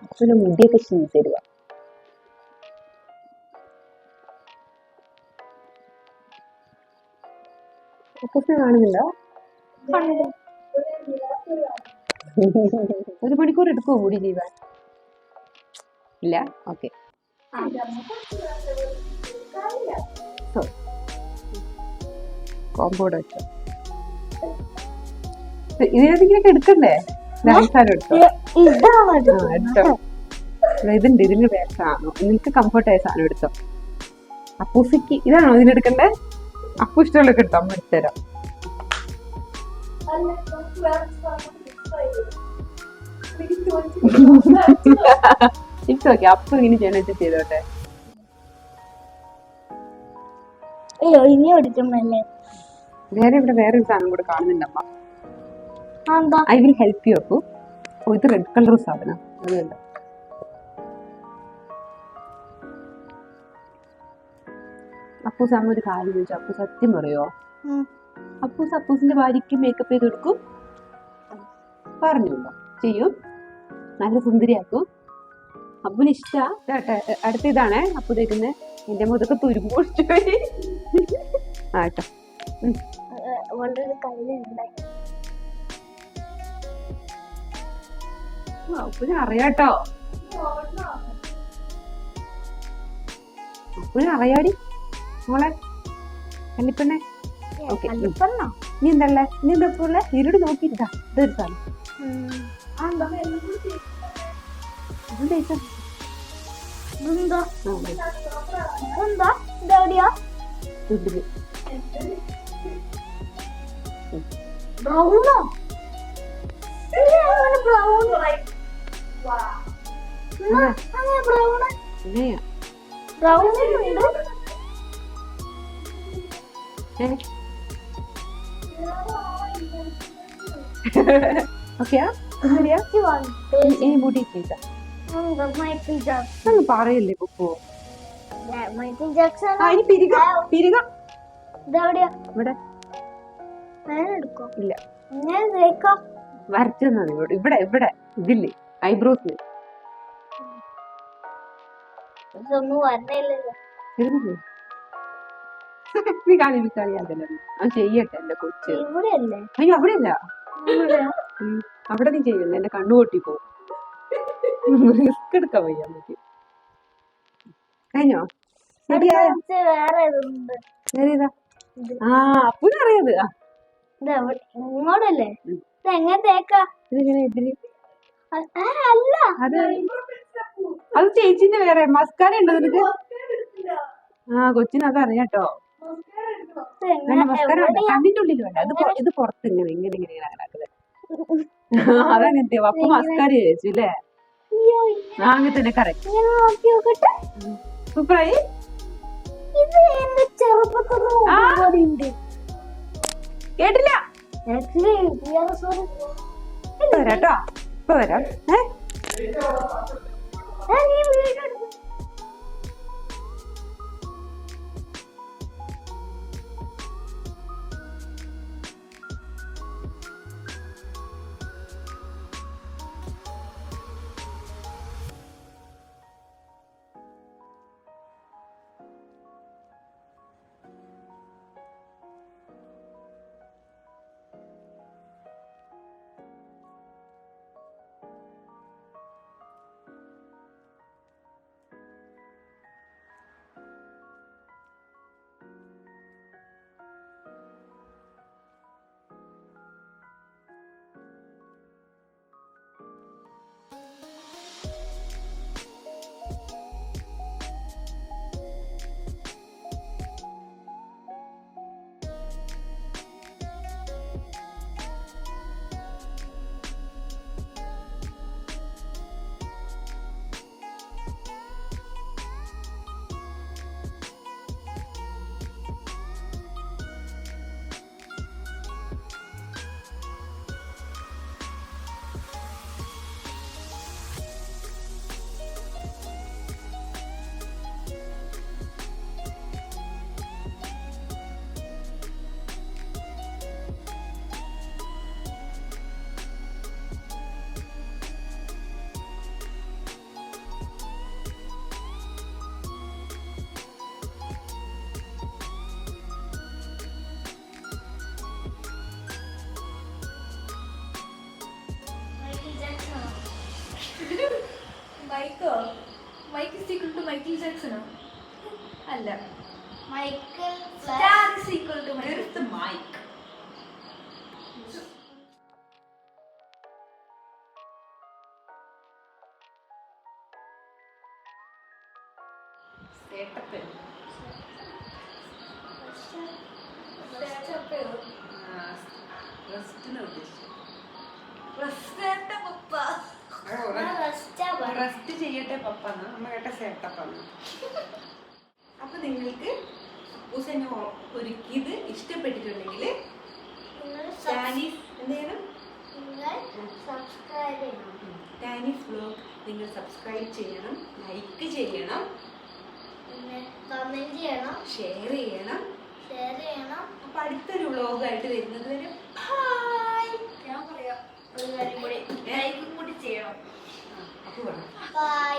അപ്പൂന് മുടിയൊക്കെ ചീച്ച് തരുക. അപ്പൂസിനെ കാണുന്നുണ്ടോ? ഒരു മണിക്കൂർ എടുക്കുമോ മുടി ചെയ്യാൻ? ഇല്ല, ഓക്കെ. കോമ്പൗണ്ട് വെച്ചോ. ഇതിനകത്തേക്കൊക്കെ എടുക്കണ്ടേ? അവസാനം എടുത്തോ. എടുത്തോ. ഇതുണ്ട്, ഇതിന് വേറെ സാധനം. നിനക്ക് കംഫർട്ടായ സാധനം എടുത്തോ. അപ്പൂസിക്ക് ഇതാണോ ഇതിനെടുക്കണ്ടേ? അപ്പൂ ഇഷ്ടമുള്ളൊക്കെ എടുത്തോ, അമ്മ എടുത്തുതരാം. It's okay. അപ്പു ഇങ്ങനെ ചെയ്യാൻ വെച്ചാൽ ചെയ്തോട്ടെ. വേറെ ഇവിടെ വേറൊരു സാധനം കൂടെ കാണുന്നുണ്ടമ്മ. I will help you Appu. ഓ, ഇത് റെഡ് കളർ സാധനം. അതുകൊണ്ട് അപ്പൂസ് അമ്മ ഒരു കാര്യം ചോദിച്ചു. അപ്പു സത്യം പറയോ? അപ്പൂസ് അപ്പൂസിന്റെ ഭാര്യയ്ക്ക് മേക്കപ്പ് ചെയ്ത് കൊടുക്കും? പറഞ്ഞുണ്ടോ? ചെയ്യും? നല്ല സുന്ദരിയാക്കും? അപ്പൂന് ഇഷ്ടാ? അടുത്ത ഇതാണേ അപ്പു തേക്കുന്നത്. എന്റെ മുഖത്തൊക്കെ തുരുമ്പ് പൊടിച്ചുപോയി. ആട്ടോ. അപ്പൂന് അറിയാട്ടോ. അപ്പൂന് അറിയാടി മോളെ കല്ലിപ്പെണ്ണെ. ഓക്കെ, നീ എന്തല്ലേ? നീ എന്താ പോലെ ഇരുട് നോക്കിട്ടാ. ഇതൊരു സാധനം ഓക്കെയാ? ഈ മുടി ചെയ്ത പറയല്ലേ പൊപ്പോ. ഇവിടെ ഇല്ല, വരച്ചു തന്നത് ഇവിടെ ഇവിടെ ഇതില്ലേ ഐബ്രോസിന്. നീ കളിയാതല്ലേ? അവൻ ചെയ്യട്ടെ എന്റെ കൊച്ച്. അയ്യോ അവിടെയല്ല, അവിടെ നീ ചെയ്യല്ലേ, എന്റെ കണ്ണു പൊട്ടിപ്പോ. റിസ്ക് എടുക്കാൻ വയ്യ നമുക്ക്. കഴിഞ്ഞോ? ശരിയാ. ആ അപ്പൂന് അറിയാത്. ഇങ്ങോട്ടല്ലേ? എങ്ങനെ തേക്കാ? ഇതിങ്ങനെ ഇതില് അത് ചേച്ചിന്റെ വേറെ മസ്കാര ഉണ്ടോ നിനക്ക്? ആ കൊച്ചിന് അത് അറിയാട്ടോ. മസ്കാര കണ്ണിന്റെ ഉള്ളിൽ വേണ്ട. ഇത് പുറത്ത് ഇങ്ങനെ ഇങ്ങനെ ഇങ്ങനെ ആക്കുന്നത്. അതങ്ങനത്തെ അപ്പൊ മസ്കാര ചേച്ചു അല്ലേ? ആ അങ്ങനെ തന്നെ കറക്റ്റ്. സൂപ്പറായി. കേട്ടില്ല? വരാട്ടോ, ഇപ്പൊ വരാം. മൈക്കോ? Mic is equal to Michael ജാക്സണോ? അല്ല. Michael Star is equal to Where is the mic? Setapil. റെസ്റ്റിനെ ഉദ്ദേശിച്ചു. റെസ്റ്റേന്റെ പപ്പ. റെസ്റ്റ് ചെയ്യട്ടെ പപ്പാന്ന് അമ്മ കേട്ട സെറ്റപ്പാന്ന്. അപ്പൊ നിങ്ങൾക്ക് അപ്പൂസനെ ഒരുക്കിയത് ഇഷ്ടപ്പെട്ടിട്ടുണ്ടെങ്കിൽ ടാനീസ് എന്ത് ചെയ്യണം? ടാനീസ് വ്ലോഗ് നിങ്ങൾ സബ്സ്ക്രൈബ് ചെയ്യണം, ലൈക്ക് ചെയ്യണം, കമന്റ് ചെയ്യണം, ഷെയർ ചെയ്യണം. അപ്പൊ അടുത്തൊരു വ്ലോഗായിട്ട് വരുന്നത് വരെ ഞാൻ പറയാം ഒരു കാര്യം കൂടി ലൈക്കും കൂടി ചെയ്യണം. അപ്പൊ വേണം ബൈ.